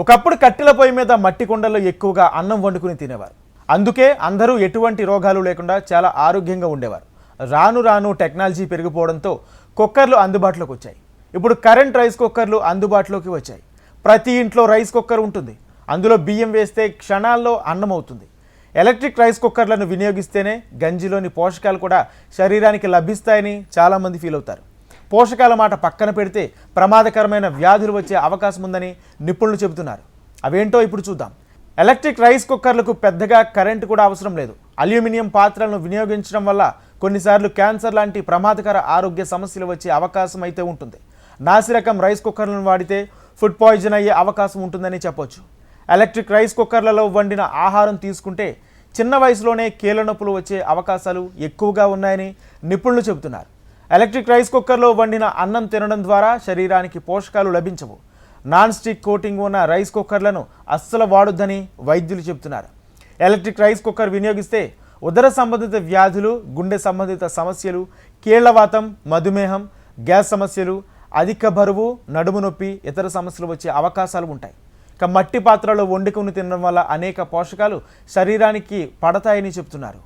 ఒకప్పుడు కట్టెల పొయ్యి మీద మట్టి కుండల్లో ఎక్కువగా అన్నం వండుకుని తినేవారు. అందుకే అందరూ ఎటువంటి రోగాలు లేకుండా చాలా ఆరోగ్యంగా ఉండేవారు. రాను రాను టెక్నాలజీ పెరిగిపోవడంతో కుక్కర్లు అందుబాటులోకి వచ్చాయి. ఇప్పుడు కరెంట్ రైస్ కుక్కర్లు అందుబాటులోకి వచ్చాయి. ప్రతి ఇంట్లో రైస్ కుక్కర్ ఉంటుంది. అందులో బియ్యం వేస్తే క్షణాల్లో అన్నం అవుతుంది. ఎలక్ట్రిక్ రైస్ కుక్కర్లను వినియోగిస్తేనే గంజిలోని పోషకాలు కూడా శరీరానికి లభిస్తాయని చాలామంది ఫీల్ అవుతారు. పోషకాల మాట పక్కన పెడితే ప్రమాదకరమైన వ్యాధులు వచ్చే అవకాశం ఉందని నిపుణులు చెబుతున్నారు. అవేంటో ఇప్పుడు చూద్దాం. ఎలక్ట్రిక్ రైస్ కుక్కర్లకు పెద్దగా కరెంటు కూడా అవసరం లేదు. అల్యూమినియం పాత్రలను వినియోగించడం వల్ల కొన్నిసార్లు క్యాన్సర్ లాంటి ప్రమాదకర ఆరోగ్య సమస్యలు వచ్చే అవకాశం అయితే ఉంటుంది. నాసిరకం రైస్ కుక్కర్లను వాడితే ఫుడ్ పాయిజన్ అయ్యే అవకాశం ఉంటుందని చెప్పొచ్చు. ఎలక్ట్రిక్ రైస్ కుక్కర్లలో వండిన ఆహారం తీసుకుంటే చిన్న వయసులోనే కీళ్ళ నొప్పులు వచ్చే అవకాశాలు ఎక్కువగా ఉన్నాయని నిపుణులు చెబుతున్నారు. ఎలక్ట్రిక్ రైస్ కుక్కర్లో వండిన అన్నం తినడం ద్వారా శరీరానికి పోషకాలు లభించవు. నాన్ స్టిక్ కోటింగ్ ఉన్న రైస్ కుక్కర్లను అస్సలు వాడొద్దని వైద్యులు చెబుతున్నారు. ఎలక్ట్రిక్ రైస్ కుక్కర్ వినియోగిస్తే ఉదర సంబంధిత వ్యాధులు, గుండె సంబంధిత సమస్యలు, కీళ్లవాతం, మధుమేహం, గ్యాస్ సమస్యలు, అధిక బరువు, నడుము నొప్పి, ఇతర సమస్యలు వచ్చే అవకాశాలు ఉంటాయి. ఇక మట్టి పాత్రలో వండుకుని తినడం వల్ల అనేక పోషకాలు శరీరానికి పడతాయని చెబుతున్నారు.